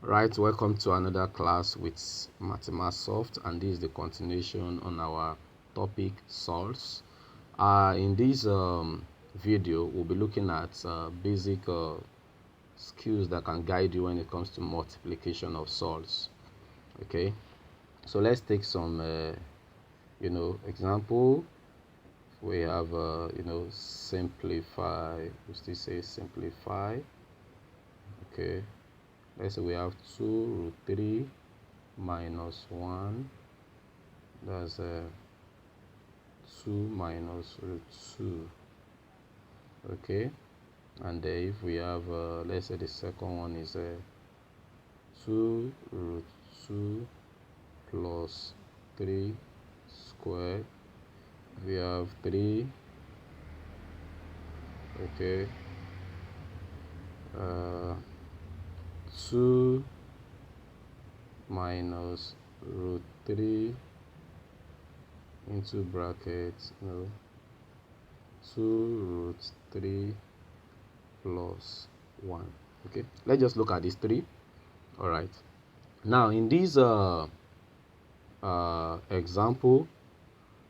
Right, welcome to another class with Mathemasoft, and this is the continuation on our topic SURDS. In this video, we'll be looking at basic skills that can guide you when it comes to multiplication of SURDS. Okay, so let's take some example. We have simplify. We still say simplify. Okay, let's say we have 2 root 3 minus 1, that's 2 minus root 2. Okay, and if we have let's say the second one is 2 root 2 plus 3 squared. We have 3. Okay, 2 minus root 3 into brackets 2 root 3 plus 1. Okay, let's just look at these 3. All right, now in this example,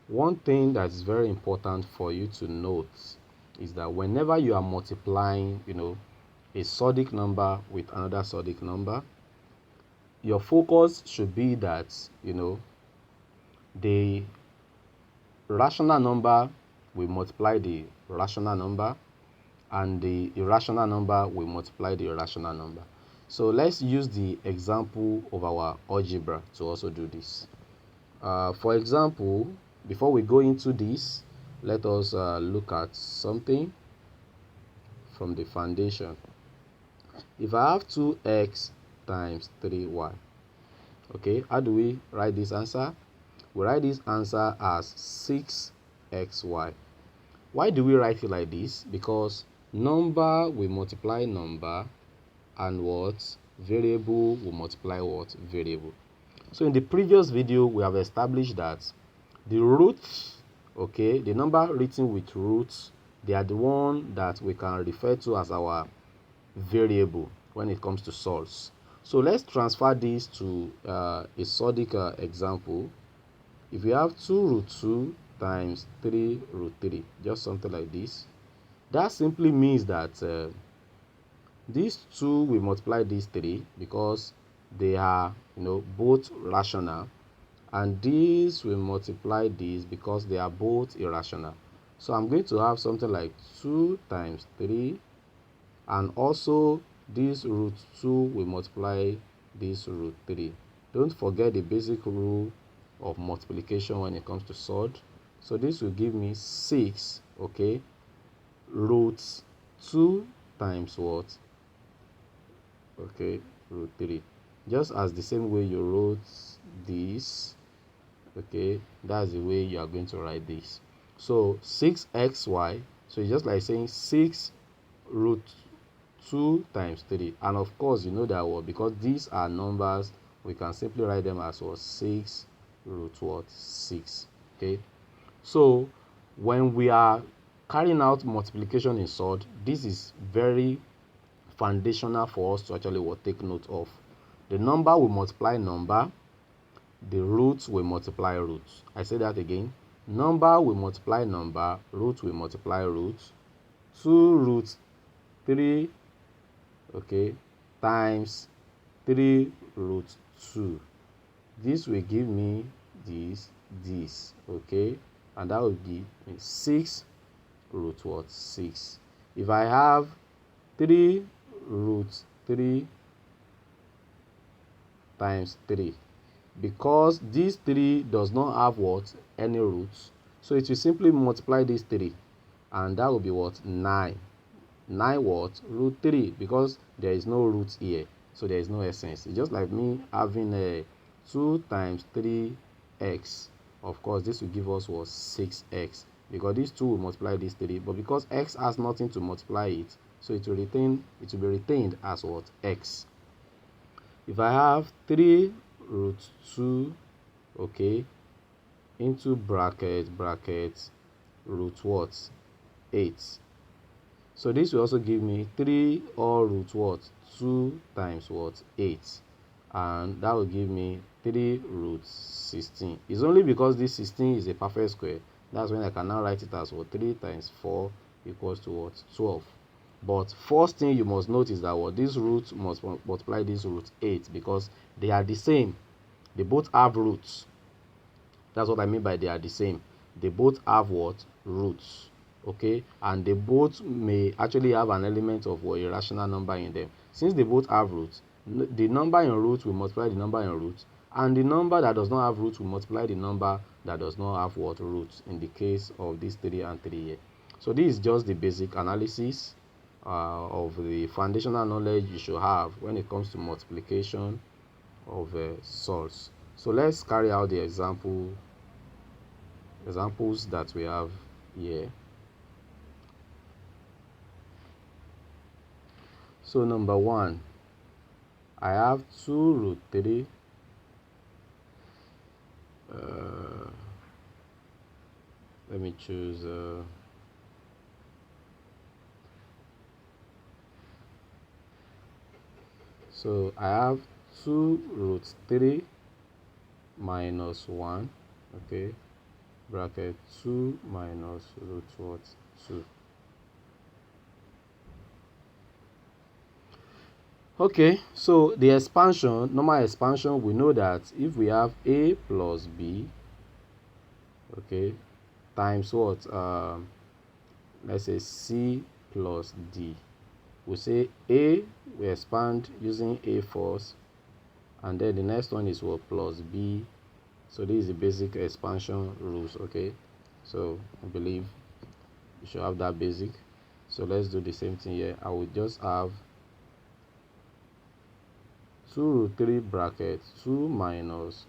one thing that is very important for you to note is that whenever you are multiplying a sodic number with another sodic number, your focus should be that the rational number will multiply the rational number, and the irrational number will multiply the irrational number. So let's use the example of our algebra to also do this. For example, before we go into this, let us look at something from the foundation. If I have 2x times 3y, okay, how do we write this answer? We write this answer as 6xy. Why do we write it like this? Because number will multiply number, and what? Variable will multiply what? Variable. So in the previous video, we have established that the roots, okay, the number written with roots, they are the one that we can refer to as our variable when it comes to SURDS. So let's transfer this to a sodic example. If we have 2 root 2 times 3 root 3, just something like this, that simply means that these 2 will multiply these 3 because they are both rational, and these will multiply these because they are both irrational. So I'm going to have something like 2 times 3, and also this root 2 will multiply this root 3. Don't forget the basic rule of multiplication when it comes to SURD. So this will give me 6, okay, root 2 times what? Okay, root 3. Just as the same way you wrote this, okay, that's the way you are going to write this. So 6xy, so it's just like saying 6 root 2 times 3. And of course, you know that what, because these are numbers, we can simply write them as what? 6 root what? 6. Okay, so when we are carrying out multiplication in SURD, this is very foundational for us to actually take note of. The number will multiply number, the roots will multiply roots. I say that again. Number will multiply number, root will multiply roots. 2 root 3, okay, times 3 root 2. This will give me this, okay, and that will give me 6 root what? 6. If I have 3 root 3 times 3, because this 3 does not have what? Any roots, so it will simply multiply this 3, and that will be what? 9. 9 what? Root 3, because there is no root here, so there is no essence. It's just like me having a 2 times 3x. Of course, this will give us what? 6x, because this 2 will multiply this 3, but because x has nothing to multiply it, so it will be retained as what? X. If I have 3 root 2, okay, into bracket root what? 8. So this will also give me 3 or root what? 2 times what? 8. And that will give me 3 root 16. It's only because this 16 is a perfect square. That's when I can now write it as what? 3 times 4 equals to what? 12. But first thing you must note is that what? This root must multiply this root 8 because they are the same. They both have roots. That's what I mean by they are the same. They both have what? Roots. Okay, and they both may actually have an element of what? Irrational number in them. Since they both have roots, the number in root will multiply the number in root, and the number that does not have roots will multiply the number that does not have what? Roots, in the case of this 3 and 3 here. So this is just the basic analysis of the foundational knowledge you should have when it comes to multiplication of SURDS. So let's carry out the examples that we have here. So number 1, I have 2 root 3 let me choose so I have 2 root 3 minus 1, okay, bracket 2 minus root what? 2. Okay, so the expansion, normal expansion, we know that if we have a plus b, okay, times what? Let's say c plus d. We say a, we expand using a first, and then the next one is what? Plus b. So this is the basic expansion rules. Okay, so I believe you should have that basic. So let's do the same thing here. I will just have 2 root 3 bracket 2 minus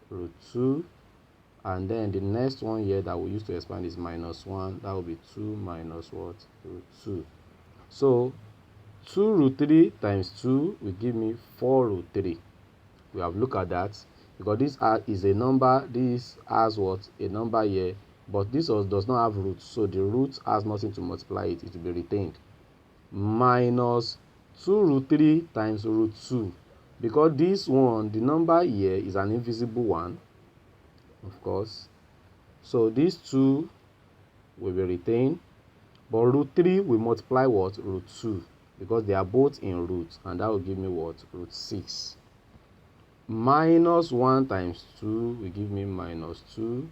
root 2, and then the next one here that we use to expand is minus 1. That will be 2 minus what? Root 2. So 2 root 3 times 2 will give me 4 root 3. We have looked at that because this is a number. This has what? A number here, but this does not have roots, so the root has nothing to multiply it. It will be retained. Minus 2 root 3 times root 2, because this one, the number here is an invisible one, of course, so these 2 will be retained, but root 3 will multiply what? Root 2, because they are both in root, and that will give me what? Root 6. Minus 1 times 2 will give me minus 2.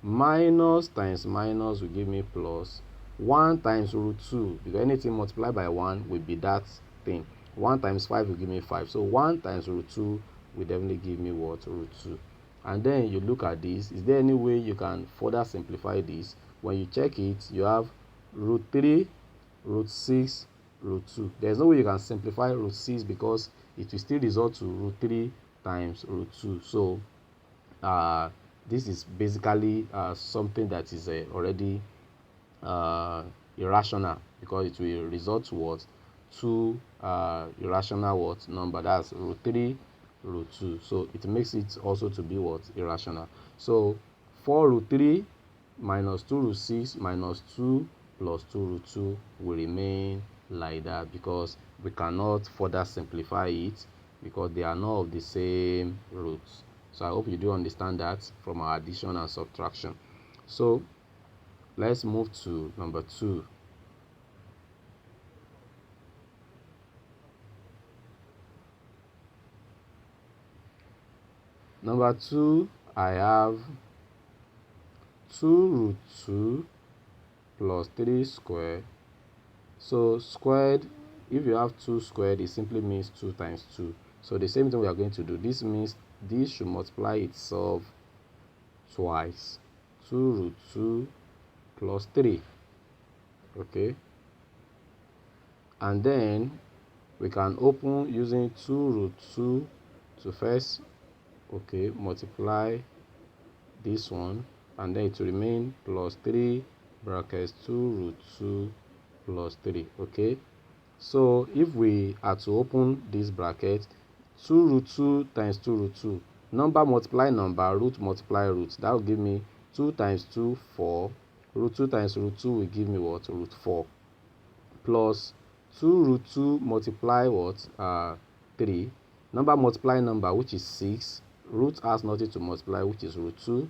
Minus times minus will give me plus. 1 times root 2, because anything multiplied by 1 will be that thing. 1 times 5 will give me 5. So 1 times root 2 will definitely give me what? Root 2. And then you look at this. Is there any way you can further simplify this? When you check it, you have root 3, root 6, root 2. There's no way you can simplify root 6 because it will still result to root 3 times root 2. So this is basically something that is already irrational, because it will result to what? 2 irrational what? Number. That's root 3, root 2. So it makes it also to be what? Irrational. So 4 root 3 minus 2 root 6 minus 2 plus 2 root 2 will remain like that, because we cannot further simplify it because they are not of the same roots. So I hope you do understand that from our addition and subtraction. So let's move to number 2. Number 2, I have 2 root 2 plus 3 squared. So squared, if you have 2 squared, it simply means 2 times 2. So the same thing we are going to do. This means this should multiply itself twice. 2 root 2 plus 3. Okay. And then we can open using 2 root 2 to first, okay, multiply this one, and then it will remain plus 3 brackets 2 root 2 plus 3. Okay. So if we are to open this bracket, 2 root 2 times 2 root 2, number multiply number, root multiply root, that will give me 2 times 2, 4. Root 2 times root 2 will give me what? Root 4. Plus 2 root 2 multiply what? 3. Number multiply number, which is 6. Root has nothing to multiply, which is root 2.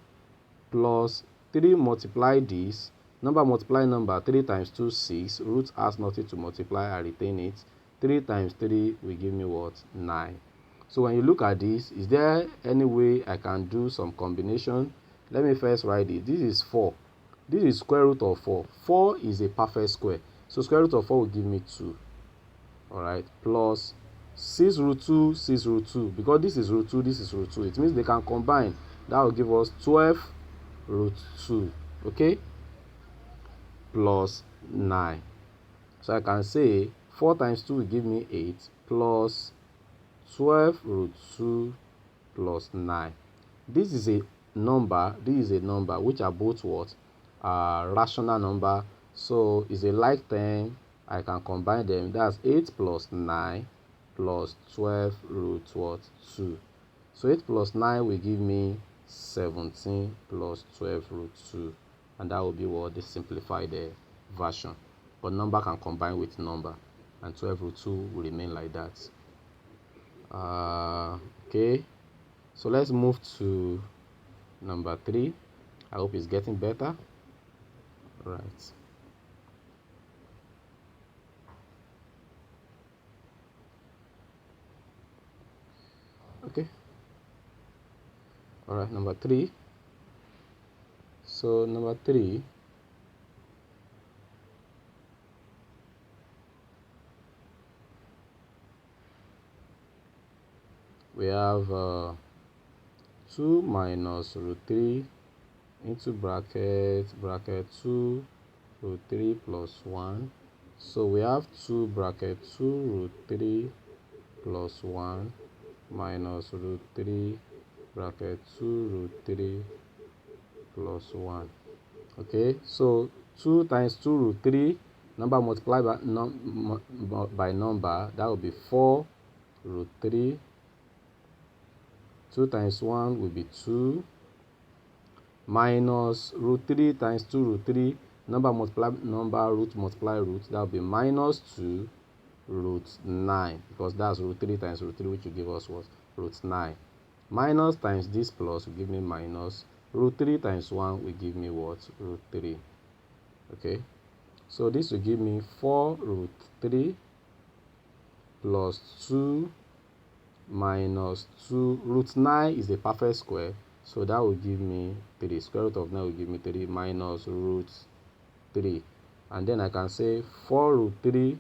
Plus 3 multiply this. Number multiply number, 3 times 2, 6. Root has nothing to multiply, I retain it. 3 times 3 will give me what? 9. So when you look at this, is there any way I can do some combination? Let me first write it. This is 4. This is square root of 4. 4 is a perfect square. So square root of 4 will give me 2. Alright, plus 6 root 2, 6 root 2. Because this is root 2, this is root 2. It means they can combine. That will give us 12 root 2. Okay? Plus 9. So I can say 4 times 2 will give me 8 plus 12 root 2 plus 9. This is a number, this is a number, which are both what? Rational number. So it's a like term. I can combine them. That's 8 plus 9 plus 12 root what? 2. So 8 plus 9 will give me 17 plus 12 root 2. And that will be what? The simplified version. But number can combine with number. And 12 root 2 will remain like that. Okay. So let's move to number 3. I hope it's getting better. Right. Okay. All right, number 3. So number 3, we have 2 minus root 3 into bracket 2 root 3 plus 1. So we have 2 bracket 2 root 3 plus 1 minus root 3 bracket 2 root 3 plus 1. Okay, so 2 times 2 root 3, number multiplied by number, that will be 4 root 3. 2 times 1 will be 2 minus root 3 times 2 root 3, number multiply number, root multiply root, that will be minus 2 root 9, because that's root 3 times root 3, which will give us what? Root 9. Minus times this plus will give me minus. Root 3 times 1 will give me what? Root 3. Okay, so this will give me 4 root 3 plus 2 minus 2. Root 9 is a perfect square, so that will give me 3. Square root of 9 will give me 3 minus root 3. And then I can say 4 root 3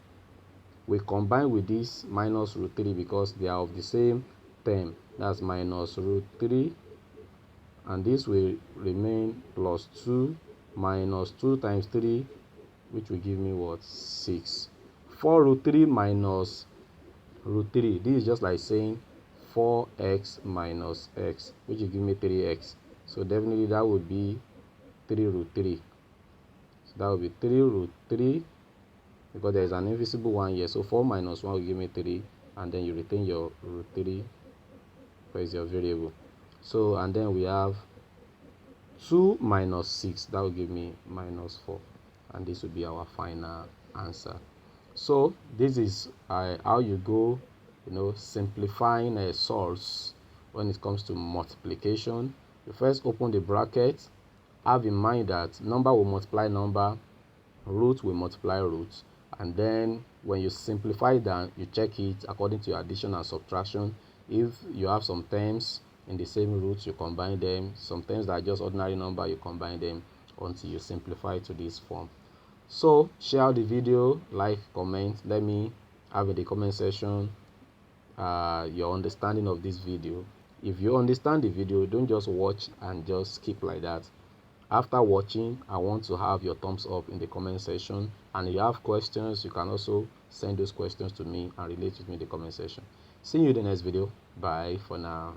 will combine with this minus root 3 because they are of the same term. That's minus root 3. And this will remain plus 2 minus 2 times 3, which will give me what? 6. 4 root 3 minus root 3. This is just like saying 4x minus x, which will give me 3x. So definitely that would be 3 root 3. So that will be 3 root 3, because there is an invisible 1 here. So 4 minus 1 will give me 3, and then you retain your root 3 as your variable. So, and then we have 2 minus 6, that will give me minus 4, and this will be our final answer. So this is how you go, simplifying a source when it comes to multiplication. You first open the bracket. Have in mind that number will multiply number, root will multiply root, and then when you simplify that, you check it according to your addition and subtraction. If you have some terms in the same root, you combine them. Some terms that are just ordinary number, you combine them until you simplify to this form. So share the video, like, comment. Let me have in the comment section your understanding of this video. If you understand the video, don't just watch and just skip like that. After watching, I want to have your thumbs up in the comment section, and if you have questions, you can also send those questions to me and relate with me in the comment section. See you in the next video. Bye for now.